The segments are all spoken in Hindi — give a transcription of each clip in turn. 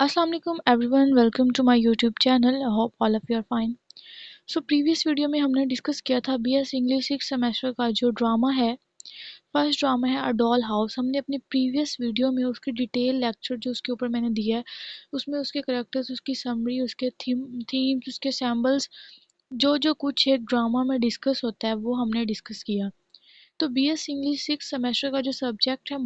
Assalamu alaikum everyone, welcome to my YouTube channel. I hope all of you are fine. So previous video में हमने डिस्कस किया था बीएस इंग्लिश 6 सेमेस्टर का जो ड्रामा है, फर्स्ट ड्रामा है अ डॉल हाउस। हमने अपनी प्रीवियस वीडियो में उसकी डिटेल लेक्चर जो उसके ऊपर मैंने दिया है, उसमें उसके करेक्टर्स, उसकी समरी, उसके थीम्स, उसके सैम्बल्स, जो जो कुछ एक ड्रामा में डिस्कस होता है वो हमने डिस्कस किया। तो बीएस इंग्लिश 6 सेमेस्टर का जो सब्जेक्ट है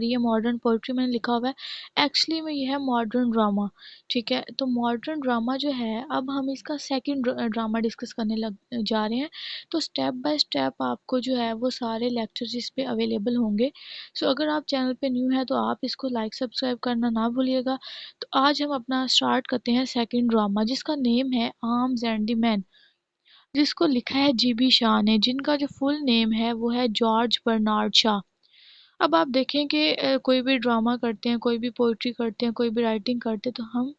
ये मॉडर्न पोइट्री मैंने लिखा हुआ है, एक्चुअली में ये है मॉडर्न ड्रामा। ठीक है, तो मॉडर्न ड्रामा जो है, अब हम इसका सेकंड ड्रामा डिस्कस करने लग जा रहे हैं। तो स्टेप बाय स्टेप आपको जो है वो सारे लेक्चर्स इस पे अवेलेबल होंगे। सो अगर आप चैनल पे न्यू है तो आप इसको लाइक सब्सक्राइब करना ना भूलिएगा। तो आज हम अपना स्टार्ट करते हैं सेकंड ड्रामा, जिसका नेम है आर्म्स एंड द मैन, जिसको लिखा है जीबी शाह ने, जिनका जो फुल नेम है वो है जॉर्ज बर्नार्ड शाह। अब आप देखें कि कोई भी ड्रामा करते हैं, कोई भी पोइट्री करते हैं, कोई भी राइटिंग करते हैं, तो हम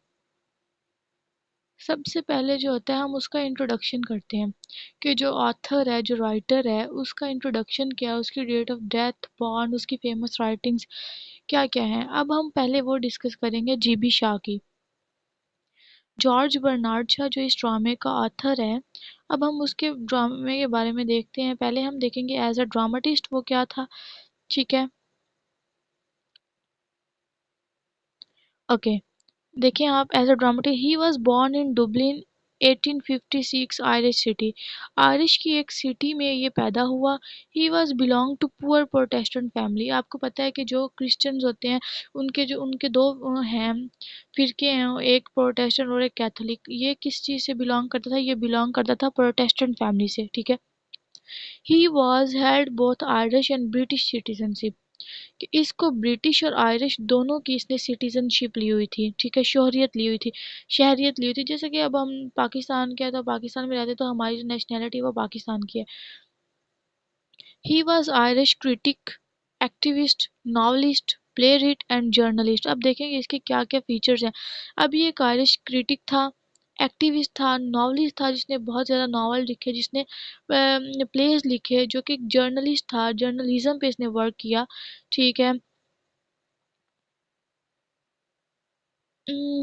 सबसे पहले जो होता है हम उसका इंट्रोडक्शन करते हैं कि जो ऑथर है, जो राइटर है, उसका इंट्रोडक्शन क्या है, उसकी डेट ऑफ डेथ, बॉर्न, उसकी फेमस राइटिंग्स क्या क्या हैं। अब हम पहले वो डिस्कस करेंगे जीबी शाह की। जॉर्ज बर्नार्ड शाह जो इस ड्रामे का ऑथर है, अब हम उसके ड्रामे के बारे में देखते हैं। पहले हम देखेंगे एज अ ड्रामाटिस्ट वो क्या था। ठीक है, ओके। देखें आप, as a dramatic he was born in Dublin 1856 Irish city. Irish की एक सिटी में ये पैदा हुआ। He was belong to poor protestant family. आपको पता है कि जो क्रिश्चियंस होते हैं, उनके दो हैं फिरके हैं, एक प्रोटेस्टेंट और एक कैथोलिक। ये किस चीज़ से बिलोंग करता था? ये बिलोंग करता था प्रोटेस्टेंट फैमिली से। ठीक है, he was had both Irish and British citizenship, कि इसको ब्रिटिश और आयरिश दोनों की इसने सिटीजनशिप ली हुई थी। ठीक है, शहरियत ली हुई थी। जैसे कि अब हम पाकिस्तान के हैं, तो पाकिस्तान में रहते तो हमारी जो नेशनैलिटी है वो पाकिस्तान की है। He was Irish critic, activist, novelist, play writ and journalist. अब देखेंगे इसके क्या क्या फीचर्स हैं। अब ये एक आयरिश क्रिटिक था, एक्टिविस्ट था, नॉवलिस्ट था जिसने बहुत ज़्यादा नावल लिखे, जिसने प्लेस लिखे, जो कि जर्नलिस्ट था, जर्नलिज्म पे इसने वर्क किया। ठीक है,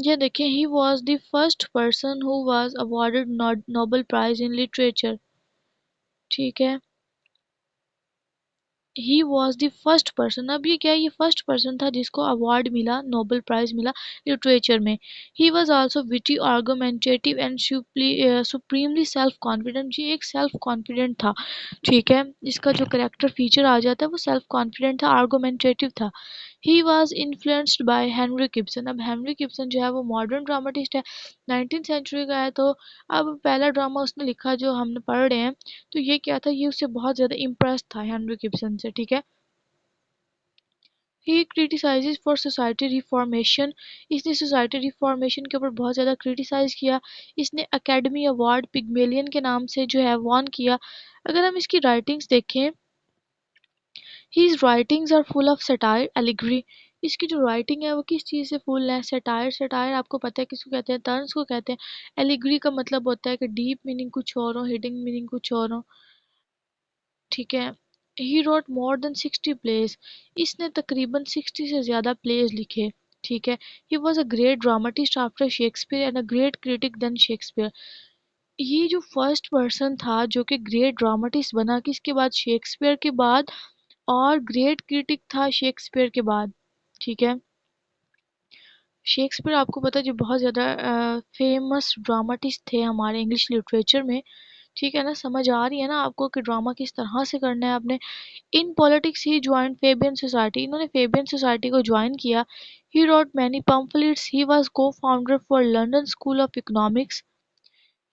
ये देखिए, he was the first person who was awarded Nobel prize in literature. ठीक है, he was the first person. अब ये क्या है, ये फर्स्ट पर्सन था जिसको अवार्ड मिला, नोबेल प्राइज मिला लिटरेचर में। He was also witty, argumentative and supremely self confident. ये एक सेल्फ कॉन्फिडेंट था। ठीक है, इसका जो करेक्टर फीचर आ जाता है वो सेल्फ कॉन्फिडेंट था, आर्गुमेंटेटिव था। He was influenced by Henry Gibson. अब हेनरी गिब्सन जो है वो मॉडर्न ड्रामाटिस्ट है, 19th सेंचुरी का है। तो अब पहला ड्रामा उसने लिखा जो हमने पढ़ रहे हैं, तो ये क्या था, ये उससे बहुत ज़्यादा इम्प्रेस था हेनरी गिब्सन से। ठीक है, ही क्रिटिसाइजेस फॉर सोसाइटी रिफॉर्मेशन। इसने सोसाइटी रिफॉर्मेशन के ऊपर बहुत ज़्यादा क्रिटिसाइज किया। इसने अकेडमी अवार्ड पिग्मेलियन के नाम से जो है वॉन किया। अगर हम इसकी राइटिंग्स देखें, his writings are full of satire allegory. इसकी जो राइटिंग है वो किस चीज़ से फुल है? सटायर। सटायर आपको पता है किसको कहते हैं? तर्न्स को कहते हैं। एलिगरी का मतलब होता है कि डीप मीनिंग कुछ और हो, हिडन मीनिंग कुछ और हो। ठीक है, he wrote more than 60 plays. इसने तकरीबन 60 से ज़्यादा प्लेस लिखे। ठीक है, he was a great dramatist after Shakespeare and a great critic than Shakespeare. ये जो फर्स्ट पर्सन था जो कि ग्रेट ड्रामाटिस्ट बना, किसके बाद? शेक्सपियर के बाद, और ग्रेट क्रिटिक था शेक्सपियर के बाद। ठीक है, शेक्सपियर आपको पता है जो बहुत ज़्यादा फेमस ड्रामाटिस्ट थे हमारे इंग्लिश लिटरेचर में। ठीक है ना, समझ आ रही है ना आपको कि ड्रामा किस तरह से करना है आपने। In politics he join Fabian society. इन्होंने फेबियन सोसाइटी को ज्वाइन किया। He wrote many pamphlets. He was co founder for London school of economics.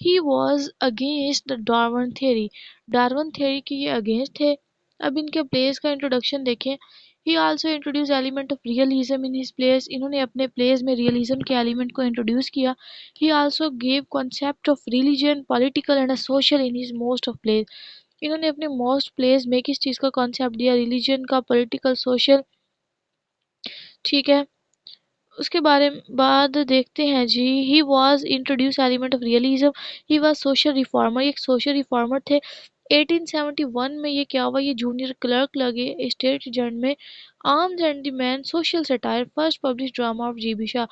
He was against the Darwin theory. Darwin theory के ये अगेंस्ट थे। अब इनके प्लेस का इंट्रोडक्शन देखें। ही also introduce element of realism in his place. इन्होंने अपने प्लेस में रियलिज्म के एलिमेंट को इंट्रोड्यूस किया। ही also gave concept of religion, political and social in his most of place. इन्होंने अपने मोस्ट प्लेस में किस चीज़ का कॉन्सेप्ट दिया? रिलीजन का, पॉलिटिकल, सोशल। ठीक है, उसके बारे में बाद देखते हैं जी। He was introduce element of realism. He was social reformer. एक सोशल रिफॉर्मर थे। 1871 में ये क्या हुआ, ये जूनियर क्लर्क लगे स्टेट एजेंट में। Arms and the man social satire first publish drama of GB Shaw.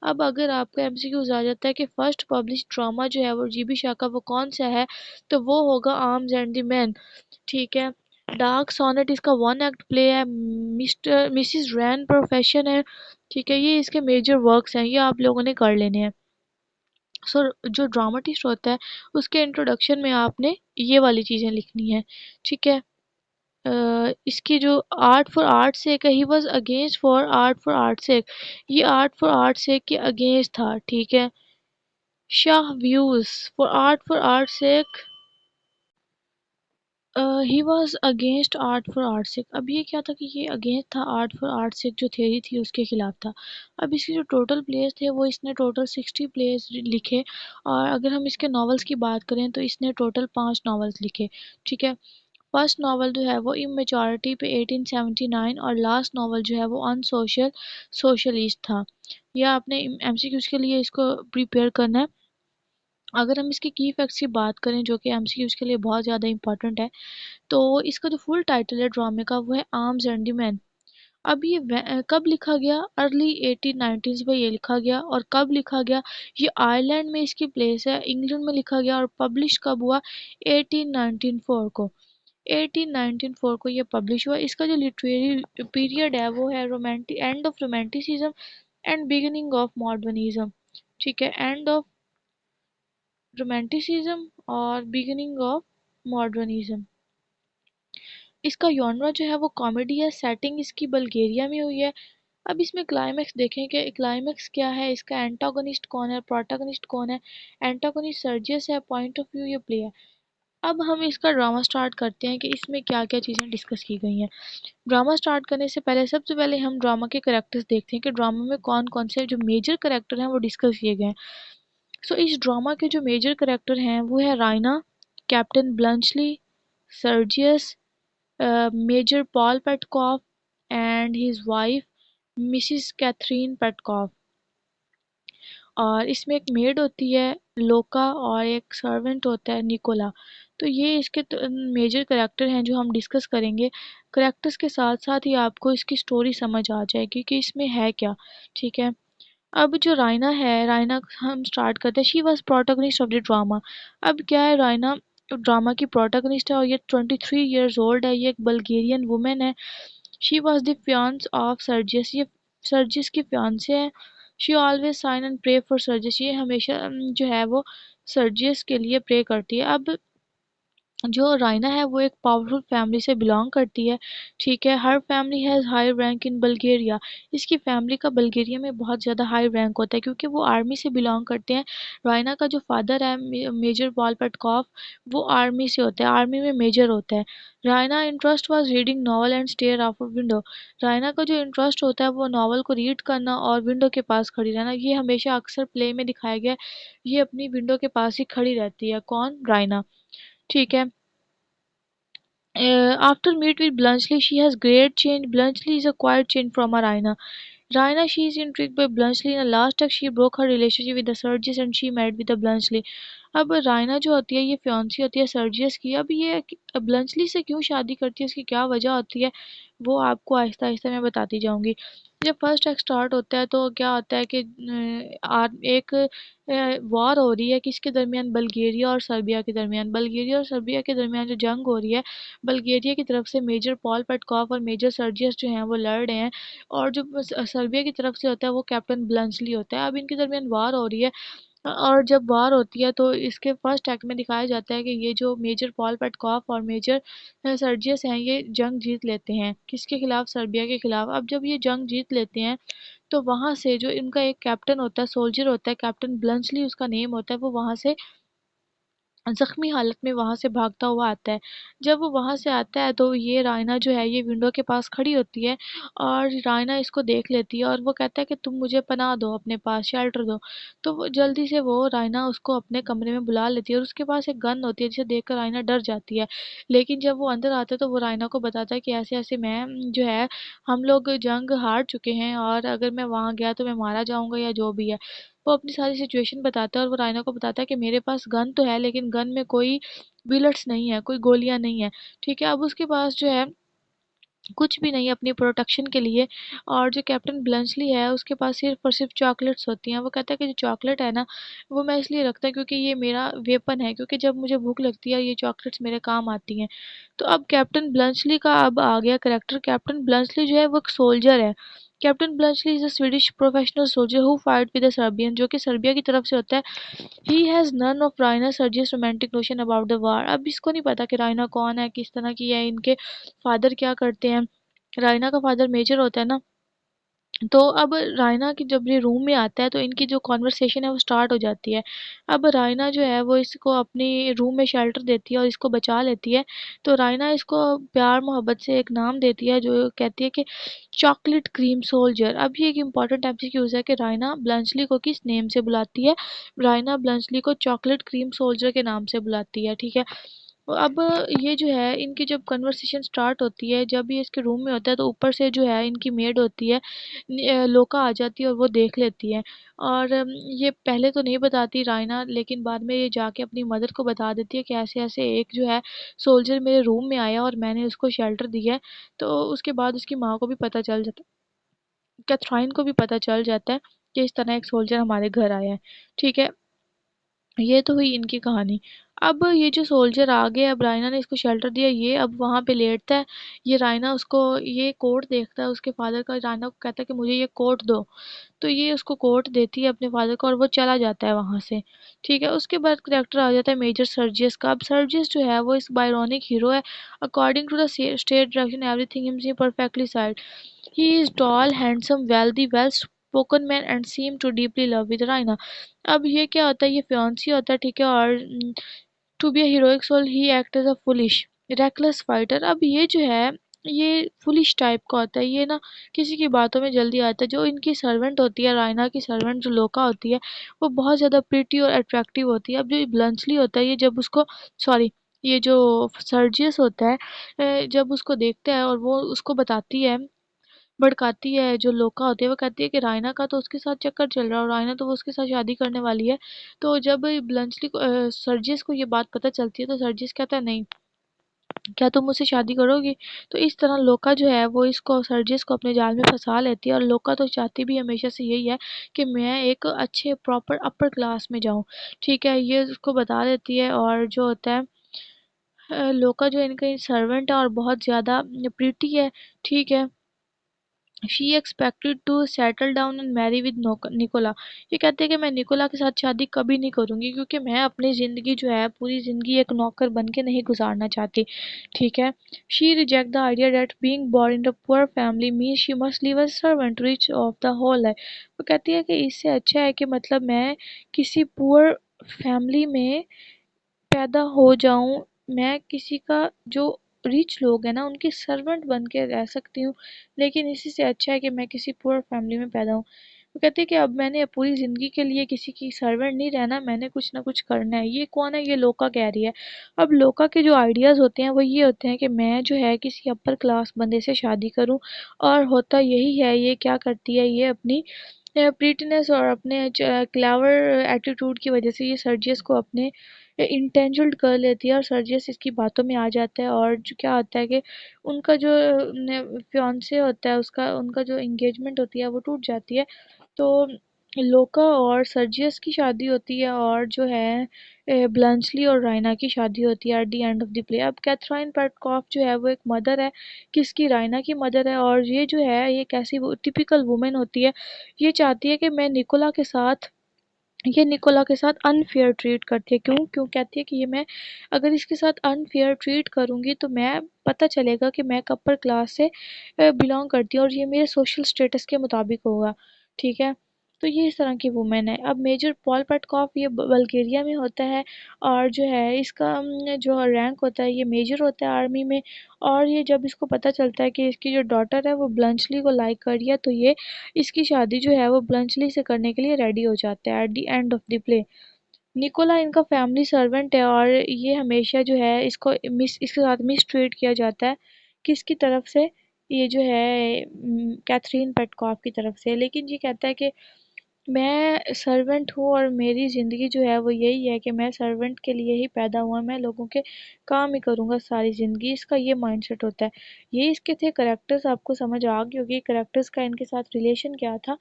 अब अगर आपका एमसीक्यूज आ जाता है कि फर्स्ट पब्लिश ड्रामा जो है वो जीबी शाह का वो कौन सा है, तो वो होगा आर्म्स एंड द मैन। ठीक है। डार्क सोनेट इसका वन एक्ट प्ले है। मिस्टर मिसिस रैन प्रोफेशन है। ठीक है, ये इसके मेजर वर्क्स हैं, ये आप लोगों ने कर लेने हैं। सो जो ड्रामाटिस्ट होता है उसके इंट्रोडक्शन में आपने ये वाली चीज़ें लिखनी है। ठीक है। इसकी जो आर्ट फॉर आर्ट सेक है, he was against for art for art sake, ये आर्ट फॉर आर्ट सेक के अगेंस्ट था। ठीक है। Shaw views for art sake, he was against art for art sake. अब ये क्या था कि ये अगेंस्ट था आर्ट फॉर आर्ट सेक, जो थ्योरी थी उसके खिलाफ था। अब इसके जो टोटल प्लेस थे वो इसने टोटल 60 प्लेस लिखे। और अगर हम इसके नॉवेल्स की बात करें तो इसने टोटल 5 नॉवेल्स लिखे। ठीक है। फर्स्ट नावल जो है वो इमेच्योरिटी पे 1879, और लास्ट नावल जो है वो अनसोशल सोशलिस्ट था। यह आपने एमसीक्यूज के लिए इसको प्रिपेयर करना है। अगर हम इसके की फैक्ट्स की बात करें जो कि एमसीक्यूज के लिए बहुत ज़्यादा इंपॉर्टेंट है, तो इसका जो फुल टाइटल है ड्रामे का वो है आर्म्स एंड द मैन। अब ये कब लिखा गया? अर्ली 1890s में ये लिखा गया। और कब लिखा गया? ये आयरलैंड में इसकी प्लेस है, इंग्लैंड में लिखा गया। और पब्लिश कब हुआ? 1894 को। 1894 को ये पब्लिश हुआ। इसका जो लिटरेरी पीरियड है वो है romantic, end of romanticism and beginning of modernism. ठीक है, एंड ऑफ रोमांटिसिज्म और बिगिनिंग ऑफ मॉडर्निज्म। इसका जॉनरा जो है वो कॉमेडी है। सेटिंग इसकी बल्गेरिया में हुई है। अब इसमें क्लाइमैक्स देखें कि क्लाइमैक्स क्या है, इसका एंटागोनिस्ट कौन है, प्रोटैगनिस्ट कौन है। एंटागोनिस्ट सर्जियस है, पॉइंट ऑफ व्यू ये प्ले है। अब हम इसका ड्रामा स्टार्ट करते हैं कि इसमें क्या क्या चीज़ें डिस्कस की गई हैं। ड्रामा स्टार्ट करने से पहले सबसे पहले हम ड्रामा के करेक्टर्स देखते हैं कि ड्रामा में कौन कौन से जो मेजर करेक्टर हैं वो डिस्कस किए गए हैं। सो इस ड्रामा के जो मेजर करेक्टर हैं वो है Raina, captain Bluntschli, Sergius, major Paul Petkoff and his wife Mrs Catherine Petkoff. और इसमें एक मेड होती है लोका, और एक सर्वेंट होता है निकोला। तो ये इसके मेजर करेक्टर हैं जो हम डिस्कस करेंगे। करेक्टर्स के साथ साथ ही आपको इसकी स्टोरी समझ आ जाएगी कि इसमें है क्या। ठीक है। अब जो रायना है, रायना हम स्टार्ट करते हैं। She was protagonist of the drama. अब क्या है, रायना ड्रामा की प्रोटोगनिस्ट है और ये 23 ईयर्स ओल्ड है। ये एक बल्गेरियन वुमेन है। She was the fiancee of Sergius, ये सर्जियस की फियांसे है। She always sing and pray for Sergius, ये हमेशा जो है वो सर्जियस के लिए प्रे करती है। अब जो राइना है वो एक पावरफुल फैमिली से बिलोंग करती है। ठीक है। Her family has high rank in Bulgaria, इसकी फैमिली का बल्गेरिया में बहुत ज़्यादा हाई रैंक होता है क्योंकि वो आर्मी से बिलोंग करते हैं। राइना का जो फादर है मेजर पॉल पेटकॉफ, वो आर्मी से होता है, आर्मी में मेजर होता है। Raina interest was reading novel and stare out of window. Raina का जो इंटरेस्ट होता है वो नॉवल को रीड करना और विंडो के पास खड़ी रहना। ये हमेशा अक्सर प्ले में दिखाया गया है, ये अपनी विंडो के पास ही खड़ी रहती है। कौन? राइना। ठीक है। After meet with Bluntschli, she has great change. Bluntschli is a quiet change from her Raina. Raina, she is intrigued by Bluntschli. In the last act, she broke her relationship with the Sergius and she married with the Bluntschli. अब रायना जो होती है ये फियांसी होती है सर्जियस की। अब ये ब्लंचली से क्यों शादी करती है, इसकी क्या वजह होती है, वो आपको आहिस्ता आहिस्ता मैं बताती जाऊंगी। जब फर्स्ट एक्ट स्टार्ट होता है तो क्या होता है कि एक वॉर हो रही है किसके दरमियान, बल्गेरिया और सर्बिया के दरमियान। बल्गेरिया और सर्बिया के दरमियान जो जंग हो रही है, बल्गेरिया की तरफ से मेजर पॉल पेटकॉफ और मेजर सर्जियस जो हैं वो लड़ रहे हैं। और जो सर्बिया की तरफ से होता है वो कैप्टन ब्लंचली होता है। अब इनके दरमियान वार हो रही है। और जब वार होती है तो इसके फर्स्ट एक्ट में दिखाया जाता है कि ये जो मेजर पॉल पेटकॉफ और मेजर सर्जियस हैं ये जंग जीत लेते हैं। किसके खिलाफ? सर्बिया के खिलाफ। अब जब ये जंग जीत लेते हैं तो वहाँ से जो इनका एक कैप्टन होता है, सोल्जर होता है, कैप्टन ब्लंचली उसका नेम होता है, वो वहाँ से ज़ख्मी हालत में वहाँ से भागता हुआ आता है। जब वो वहाँ से आता है तो ये रायना जो है ये विंडो के पास खड़ी होती है और रायना इसको देख लेती है और वो कहता है कि तुम मुझे पनाह दो, अपने पास शेल्टर दो। तो वो जल्दी से वो रायना उसको अपने कमरे में बुला लेती है और उसके पास एक गन होती है जिसे देखकर रायना डर जाती है। लेकिन जब वो अंदर आता है तो वो रायना को बताता है कि ऐसे-ऐसे मैं जो है हम लोग जंग हार चुके हैं और अगर मैं वहाँ गया तो मैं मारा जाऊँगा या जो भी है। वो अपनी सारी सिचुएशन बताता है और वो रायना को बताता है कि मेरे पास गन तो है लेकिन गन में कोई बुलेट्स नहीं है, कोई गोलियां नहीं है। ठीक है। अब उसके पास जो है कुछ भी नहीं अपनी प्रोटेक्शन के लिए। और जो कैप्टन ब्लंचली है उसके पास सिर्फ और सिर्फ चॉकलेट्स होती हैं। वो कहता है कि जो चॉकलेट है ना वो मैं इसलिए रखता हूँ क्योंकि ये मेरा वेपन है, क्योंकि जब मुझे भूख लगती है ये चॉकलेट्स मेरे काम आती हैं। तो अब कैप्टन ब्लंचली का अब आ गया करेक्टर। कैप्टन ब्लंचली जो है वो एक सोल्जर है। Captain Bluntschli is a Swedish professional soldier who fight with the Serbian, जो कि सर्बिया की तरफ से होता है। He has none of Raina Sergius romantic notion about the war. अब इसको नहीं पता कि रायना कौन है, किस तरह की है, इनके फादर क्या करते हैं। रायना का फादर मेजर होता है ना। तो अब रायना की जब ये रूम में आता है तो इनकी जो कॉन्वर्सेशन है वो स्टार्ट हो जाती है। अब रायना जो है वो इसको अपनी रूम में शेल्टर देती है और इसको बचा लेती है। तो रायना इसको प्यार मोहब्बत से एक नाम देती है जो कहती है कि चॉकलेट क्रीम सोल्जर। अब ये एक इम्पॉर्टेंट एमसीक्यूज है कि रायना ब्लंचली को किस नेम से बुलाती है। रायना ब्लंचली को चॉकलेट क्रीम सोल्जर के नाम से बुलाती है, ठीक है। अब ये जो है इनकी जब कन्वर्सेशन स्टार्ट होती है, जब ये इसके रूम में होता है तो ऊपर से जो है इनकी मेड होती है लोका आ जाती है और वो देख लेती है। और ये पहले तो नहीं बताती रायना, लेकिन बाद में ये जाके अपनी मदर को बता देती है कि ऐसे ऐसे एक जो है सोल्जर मेरे रूम में आया और मैंने उसको शेल्टर दिया है। तो उसके बाद उसकी माँ को भी पता चल जाता, कैथराइन को भी पता चल जाता है कि इस तरह एक सोल्जर हमारे घर आया है, ठीक है। ये तो हुई इनकी कहानी। अब ये जो सोल्जर आ गया, अब रायना ने इसको शेल्टर दिया, ये अब वहाँ पे लेटता है। ये रायना उसको ये कोट देखता है उसके फादर का, रायना को कहता है कि मुझे ये कोट दो। तो ये उसको कोट देती है अपने फादर को और वो चला जाता है वहाँ से, ठीक है। उसके बाद करेक्टर आ जाता है मेजर सर्जियस का। अब सर्जियस जो है वो इस बायरोनिक हीरो है। According to the state direction everything him perfectly side. He is tall, handsome, wealthy, well-spoken man and seem to deeply love with Raina। अब ये क्या होता है, ये fiancé होता है, ठीक है। और to be a heroic soul he act as a foolish reckless fighter। अब ये जो है ये फुलिश टाइप का होता है, ये ना किसी की बातों में जल्दी आता है। जो इनकी सर्वेंट होती है, रायना की सर्वेंट जो लोका होती है, वो बहुत ज़्यादा प्रिटी और अट्रैक्टिव होती है। अब जो ब्लंचली होता है ये जब उसको सॉरी ये जो सर्जियस होता है जब उसको देखता है और वो उसको बताती है, भड़काती है जो लोका होती है, वो कहती है कि रायना का तो उसके साथ चक्कर चल रहा है और रायना तो वो उसके साथ शादी करने वाली है। तो जब ब्लंचली को सर्जियस को ये बात पता चलती है तो सर्जियस कहता है नहीं, क्या तुम मुझसे शादी करोगी। तो इस तरह लोका जो है वो इसको सर्जियस को अपने जाल में फंसा लेती है। और लोका तो चाहती भी हमेशा से यही है कि मैं एक अच्छे प्रॉपर अपर क्लास में जाऊं, ठीक है, ये उसको बता देती है। और जो होता है लोका जो इनका सर्वेंट है और बहुत ज़्यादा प्रीटी है, ठीक है। She expected to settle down and marry with Nicola. ये कहते हैं कि मैं निकोला के साथ शादी कभी नहीं करूंगी क्योंकि मैं अपनी ज़िंदगी जो है पूरी ज़िंदगी एक नौकर बन के नहीं गुजारना चाहती, ठीक है। She reject the idea that being born in a poor family means she must live as servant rich of the whole life. वो कहती है कि इससे अच्छा है कि मतलब मैं किसी पुअर फैमिली में पैदा हो जाऊँ, मैं किसी का जो रिच लोग हैं ना उनकी सर्वेंट बन के रह सकती हूँ, लेकिन इसी से अच्छा है कि मैं किसी पुअर फैमिली में पैदा हूँ। वो कहती है कि अब मैंने पूरी ज़िंदगी के लिए किसी की सर्वेंट नहीं रहना, मैंने कुछ ना कुछ करना है। ये कौन है? ये लोका कह रही है। अब लोका के जो आइडियाज़ होते हैं वो ये होते हैं कि मैं जो है किसी अपर क्लास बंदे से शादी करूँ। और होता यही है, ये क्या करती है, ये अपनी प्रीटीनेस और अपने क्लेवर एटीट्यूड की वजह से ये सर्जियस को अपने इंटेंजल्ड कर लेती है और सर्जियस इसकी बातों में आ जाता है। और जो क्या होता है कि उनका जो फियांसे होता है उसका उनका जो एंगेजमेंट होती है वो टूट जाती है। तो लोका और सर्जियस की शादी होती है और जो है ब्लंचली और रायना की शादी होती है at the end of the play. अब कैथराइन पेटकॉफ जो है वो एक मदर है, किसकी? रायना की मदर है। और ये जो है ये कैसी वो टिपिकल वुमेन होती है, ये चाहती है कि मैं निकोला के साथ ये निकोला के साथ अनफेयर ट्रीट करती है। क्यों क्यों कहती है कि ये मैं अगर इसके साथ अनफेयर ट्रीट करूँगी तो मैं पता चलेगा कि मैं एक अपर क्लास से बिलोंग करती हूँ और ये मेरे सोशल स्टेटस के मुताबिक होगा, ठीक है। तो ये इस तरह की वुमेन है। अब मेजर पॉल पेटकॉफ ये बल्गेरिया में होता है और जो है इसका जो रैंक होता है ये मेजर होता है आर्मी में। और ये जब इसको पता चलता है कि इसकी जो डॉटर है वो ब्लंचली को लाइक कर रही है तो ये इसकी शादी जो है वो ब्लंचली से करने के लिए रेडी हो जाता है at the end of the play. Nicola इनका फैमिली सर्वेंट है और ये हमेशा जो है इसको मिस इसके साथ मिस ट्रीट किया जाता है, किसकी तरफ से? ये जो है कैथरीन पेटकॉफ की तरफ से। लेकिन ये कहता है कि मैं सर्वेंट हूँ और मेरी ज़िंदगी जो है वो यही है कि मैं सर्वेंट के लिए ही पैदा हुआ, मैं लोगों के काम ही करूँगा सारी ज़िंदगी, इसका ये माइंडसेट होता है। ये इसके थे करैक्टर्स, आपको समझ आ गई होगी करैक्टर्स का इनके साथ रिलेशन क्या था।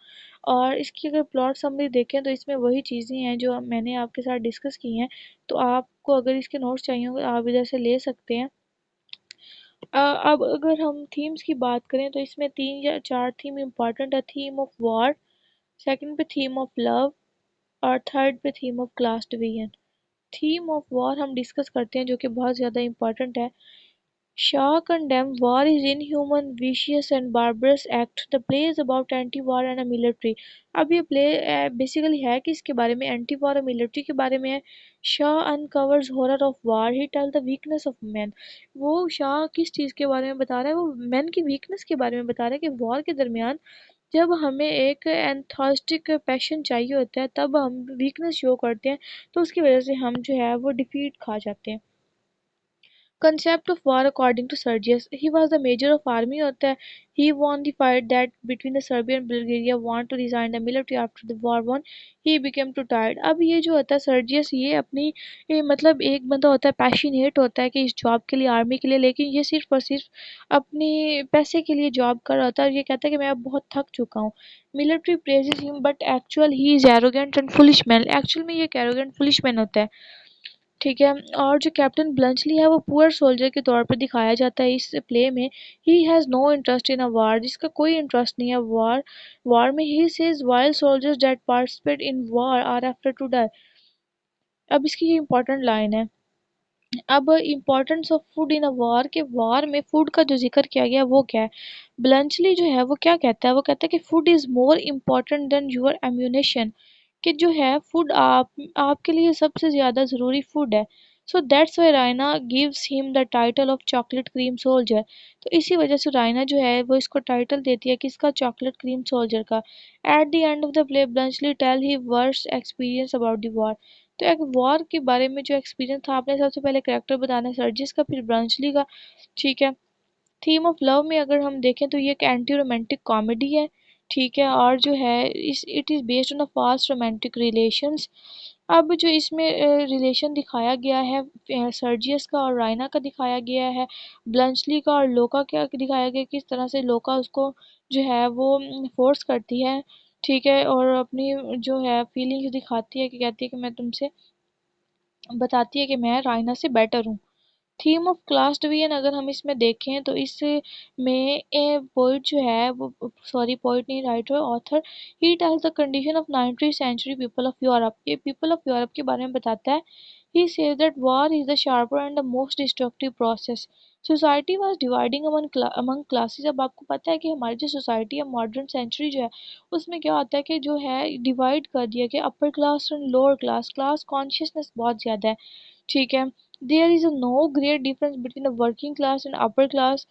और इसकी अगर प्लॉट समरी देखें तो इसमें वही चीज़ें हैं जो मैंने आपके साथ डिस्कस की हैं। तो आपको अगर इसके नोट्स चाहिए होंगे आप इधर से ले सकते हैं। अब अगर हम थीम्स की बात करें तो इसमें 3 या 4 थीम इम्पोर्टेंट है। थीम ऑफ वॉर, सेकंड पे थीम ऑफ लव और थर्ड पे theme of class division. Theme of war हम डिस्कस करते हैं जो कि बहुत ज़्यादा इम्पोर्टेंट है। Shaw condemned war is inhuman, vicious and barbarous act. The play is about anti-war and a military. अब ये प्ले बेसिकली है कि इसके बारे में एंटी वॉर और मिलिट्री के बारे में है। Shaw uncovers horror of war. He tells the weakness of men. वो शाह किस चीज़ के बारे में बता रहा है, वो मैन की वीकनेस के बारे में बता रहा है कि वॉर के दरमियान जब हमें एक एंथास्टिक पैशन चाहिए होता है तब हम वीकनेस शो करते हैं, तो उसकी वजह से हम जो है वो डिफीट खा जाते हैं। Concept of war according to Sergius, he was the major of army होता है। He won the fight that between the Serbia and Bulgaria, want to resign the military after the war won. He became too tired. अब ये जो होता है सर्जियस, ये अपनी मतलब एक बंदा होता है पैशनेट होता है कि इस जॉब के लिए आर्मी के लिए, लेकिन ये सिर्फ और सिर्फ अपने पैसे के लिए जॉब कर रहा था और ये कहता है कि मैं अब बहुत थक चुका हूँ। Military praises him but actual he is arrogant and foolish man, actual में ये एक एरोगेंट फुलिश मैन होता है। ठीक है। और जो कैप्टन ब्लंचली है वो पुअर सोल्जर के तौर पर दिखाया जाता है इस प्ले में। He has no interest in a war, जिसका कोई इंटरेस्ट नहीं है वॉर वॉर में। He says wild soldiers that participate in war are after to die. अब इसकी ये इंपॉर्टेंट लाइन है। अब importance of food in a war, के वॉर में फूड का जो जिक्र किया गया वो क्या है। ब्लंचली जो है वो क्या कहता है, वो कहता है कि food is more important then your ammunition, कि जो है फूड आपके लिए सबसे ज़्यादा ज़रूरी फूड है। So that's why Raina gives him the title of chocolate cream soldier. तो इसी वजह से रायना जो है वो इसको टाइटल देती है किसका, चॉकलेट क्रीम सोल्जर का। At the end of the play Bluntschli tell he worst experience about the war. तो एक वॉर के बारे में जो एक्सपीरियंस था, आपने सबसे पहले कैरेक्टर बताना है सर्जिस का, फिर ब्रांचली का। ठीक है। थीम ऑफ लव में अगर हम देखें तो ये एक एंटी रोमांटिक कॉमेडी है। ठीक है। और जो है इस it is based on a fast romantic relations. अब जो इसमें रिलेशन दिखाया गया है सर्जियस का और रायना का दिखाया गया है, ब्लंचली का और लोका का दिखाया गया, किस तरह से लोका उसको जो है वो फोर्स करती है। ठीक है। और अपनी जो है फीलिंग्स दिखाती है कि कहती है कि मैं तुमसे बताती है कि मैं रायना से बेटर हूँ। थीम ऑफ क्लास डिवीजन अगर हम इसमें देखें तो इसमें ए पोइट जो है वो, सॉरी पोइट नहीं, writer author, he tells the condition of 19th century people of Europe, ये पीपल ऑफ यूरोप के बारे में बताता है। He says that war is the sharper and the most destructive process. Society was dividing among classes. अब आपको पता है कि हमारी जो सोसाइटी है मॉडर्न सेंचुरी जो है उसमें क्या होता है कि जो है डिवाइड कर दिया कि अपर क्लास और लोअर क्लास, क्लास कॉन्शियसनेस बहुत ज़्यादा है। ठीक है। There is a no great difference between a working class and upper class।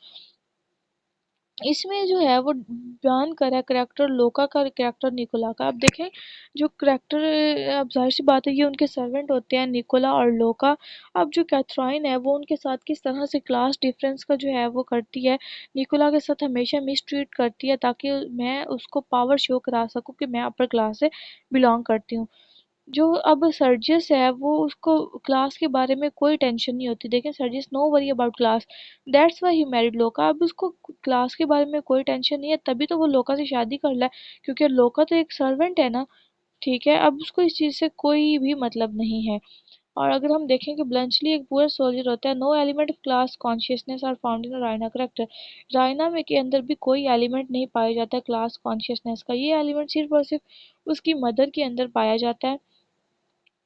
इसमें जो है वो बयान करा है करेक्टर लोका का और करेक्टर निकोला का। अब देखें जो करेक्टर, अब जाहिर सी बात है ये उनके सर्वेंट होते हैं निकोला और लोका। अब जो कैथराइन है वो उनके साथ किस तरह से क्लास डिफरेंस का जो है वो करती है, निकोला के साथ हमेशा मिसट्रीट करती है ताकि मैं उसको पावर शो करा सकूं कि मैं अपर क्लास से बिलोंग करती हूँ। जो अब सर्जियस है वो उसको क्लास के बारे में कोई टेंशन नहीं होती। देखें Sergius no worry about class, that's why he married Louka. अब उसको क्लास के बारे में कोई टेंशन नहीं है तभी तो वो लोका से शादी कर रहा है, क्योंकि लोका तो एक सर्वेंट है ना। ठीक है। अब उसको इस चीज़ से कोई भी मतलब नहीं है। और अगर हम देखें कि ब्लंचली एक पूरा सोल्जर होता है, no element of class consciousness are found in Raina character. Raina में के अंदर भी कोई एलिमेंट नहीं पाया जाता क्लास कॉन्शियसनेस का, ये एलिमेंट सिर्फ और सिर्फ उसकी मदर के अंदर पाया जाता है।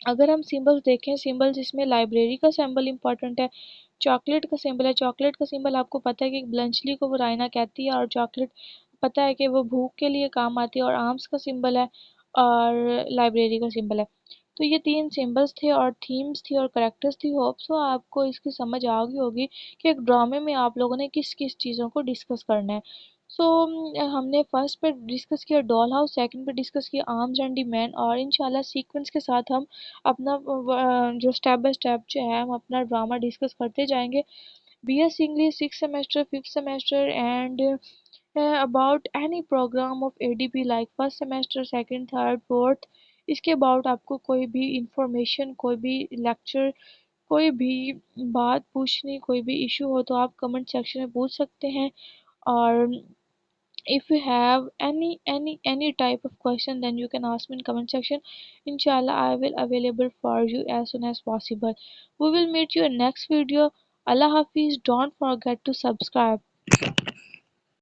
अगर हम सिंबल्स देखें, सिंबल्स इसमें लाइब्रेरी का सिंबल इंपॉर्टेंट है, चॉकलेट का सिंबल है। चॉकलेट का सिंबल आपको पता है कि ब्लंचली को वो रायना कहती है और चॉकलेट पता है कि वो भूख के लिए काम आती है, और आर्म्स का सिंबल है और लाइब्रेरी का सिंबल है। तो ये तीन सिंबल्स थे और थीम्स थी और करेक्टर्स थी। होप सो आपको इसकी समझ आ गई होगी कि एक ड्रामे में आप लोगों ने किस किस चीज़ों को डिस्कस करना है। सो हमने फर्स्ट पे डिस्कस किया डॉल हाउस, सेकंड पे डिस्कस किया आर्म्स एंड दी मैन, और इंशाल्लाह सीक्वेंस के साथ हम अपना जो स्टेप बाय स्टेप जो है हम अपना ड्रामा डिस्कस करते जाएंगे। BS English 6th semester 5th semester and about any program of ADP like first semester, second, third, fourth, इसके अबाउट आपको कोई भी इंफॉर्मेशन, कोई भी लेक्चर, कोई भी बात पूछनी, कोई भी इशू हो तो आप कमेंट सेक्शन में पूछ सकते हैं। और if you have any type of question, then you can ask me in comment section. Inshallah, I will available for you as soon as possible. We will meet you in next video. Allah Hafiz. Don't forget to subscribe.